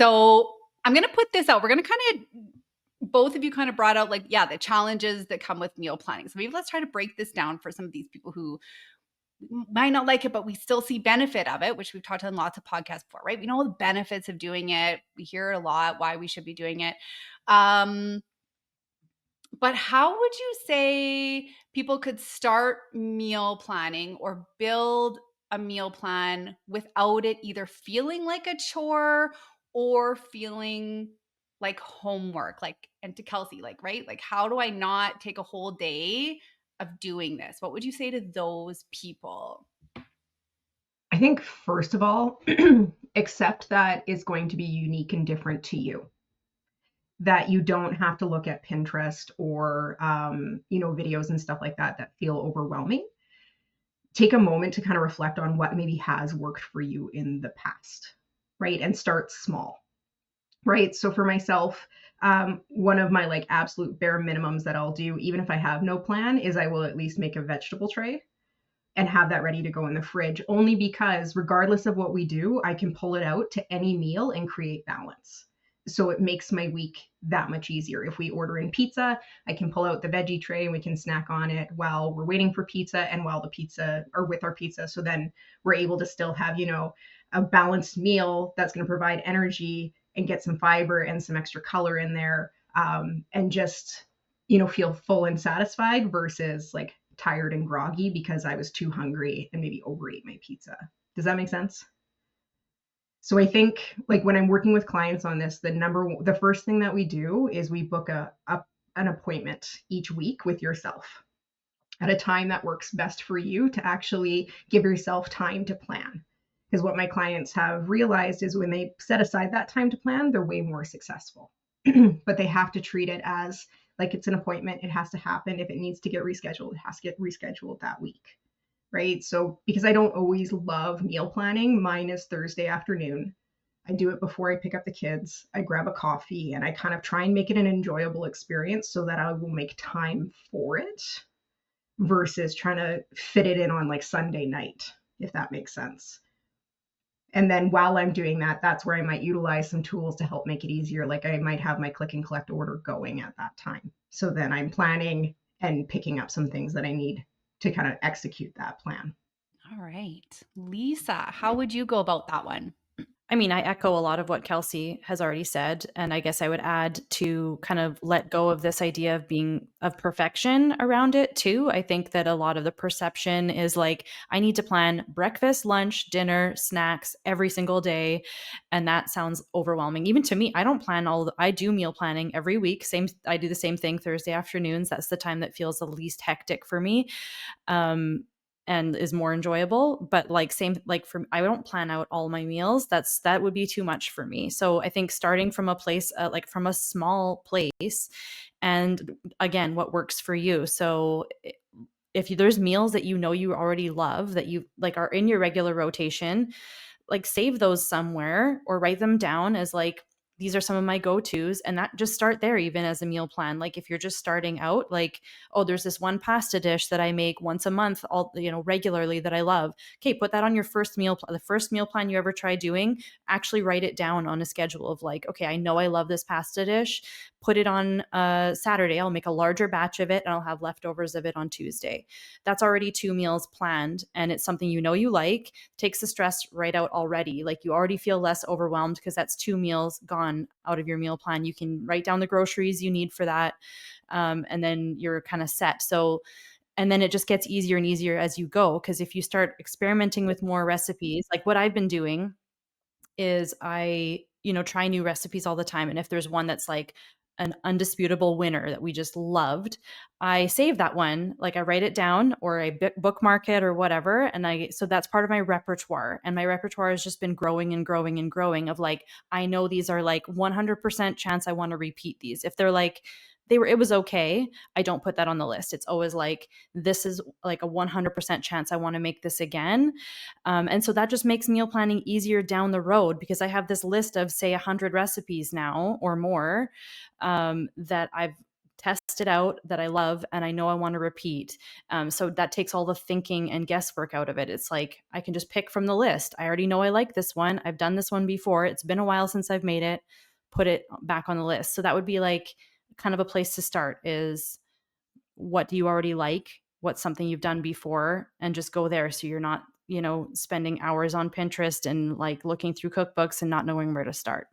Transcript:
So I'm going to put this out. We're going to kind of, both of you kind of brought out like, yeah, the challenges that come with meal planning. So maybe let's try to break this down for some of these people who might not like it, but we still see benefit of it, which we've talked on lots of podcasts before, right? We know all the benefits of doing it. We hear it a lot, why we should be doing it. But how would you say people could start meal planning or build a meal plan without it either feeling like a chore or feeling like homework? Like, and to Kelsey, like, right? Like, how do I not take a whole day of doing this? What would you say to those people? I think, first of all, accept that it's going to be unique and different to you. That you don't have to look at Pinterest or, videos and stuff like that that feel overwhelming. Take a moment to kind of reflect on what maybe has worked for you in the past, right? And start small, right? So for myself, one of my like absolute bare minimums that I'll do, even if I have no plan, is I will at least make a vegetable tray and have that ready to go in the fridge, only because regardless of what we do, I can pull it out to any meal and create balance. So it makes my week that much easier. If we order in pizza, I can pull out the veggie tray and we can snack on it while we're waiting for pizza and while the pizza or with our pizza. So then we're able to still have, a balanced meal that's going to provide energy and get some fiber and some extra color in there, and just, feel full and satisfied versus like tired and groggy because I was too hungry and maybe overate my pizza. Does that make sense? So I think like when I'm working with clients on this, the first thing that we do is we book an appointment each week with yourself at a time that works best for you to actually give yourself time to plan. Because what my clients have realized is when they set aside that time to plan, they're way more successful. But they have to treat it as like it's an appointment. It has to happen. If it needs to get rescheduled, it has to get rescheduled that week. Right. So because I don't always love meal planning, mine is Thursday afternoon. I do it before I pick up the kids. I grab a coffee and I kind of try and make it an enjoyable experience so that I will make time for it versus trying to fit it in on like Sunday night, if that makes sense. And then while I'm doing that, that's where I might utilize some tools to help make it easier. Like I might have my click and collect order going at that time. So then I'm planning and picking up some things that I need to kind of execute that plan. All right. Lisa, how would you go about that one? I mean, I echo a lot of what Kelsey has already said. And I guess I would add to kind of let go of this idea of perfection around it too. I think that a lot of the perception is like, I need to plan breakfast, lunch, dinner, snacks every single day. And that sounds overwhelming. Even to me, I don't plan I do meal planning every week. I do the same thing Thursday afternoons. That's the time that feels the least hectic for me. And is more enjoyable, but like I don't plan out all my meals. That would be too much for me. So I think starting from a place, like from a small place, and again, what works for you. So if there's meals that you already love that you like are in your regular rotation, like save those somewhere or write them down as like, these are some of my go-tos, and that just start there even as a meal plan. Like if you're just starting out, like, oh, there's this one pasta dish that I make once a month, regularly that I love. Okay, put that on your the first meal plan you ever try doing. Actually write it down on a schedule of like, okay, I know I love this pasta dish. Put it on Saturday. I'll make a larger batch of it and I'll have leftovers of it on Tuesday. That's already 2 meals planned, and it's something you like. Takes the stress right out already. Like you already feel less overwhelmed because that's 2 meals gone out of your meal plan. You can write down the groceries you need for that, and then you're kind of set. So, and then it just gets easier and easier as you go, because if you start experimenting with more recipes, like what I've been doing is I try new recipes all the time, and if there's one that's like an undisputable winner that we just loved, I save that one. Like I write it down or I bookmark it or whatever. And so that's part of my repertoire. And my repertoire has just been growing and growing and growing of like, I know these are like 100% chance I want to repeat these. If they're like, it was okay, I don't put that on the list. It's always like, this is like a 100% chance I want to make this again. And so that just makes meal planning easier down the road, because I have this list of say 100 recipes now or more, that I've tested out that I love and I know I want to repeat. So that takes all the thinking and guesswork out of it. It's like I can just pick from the list. I already know I like this one. I've done this one before. It's been a while since I've made it. Put it back on the list. So that would be like kind of a place to start is what do you already like? What's something you've done before? And just go there. So you're not, spending hours on Pinterest and like looking through cookbooks and not knowing where to start.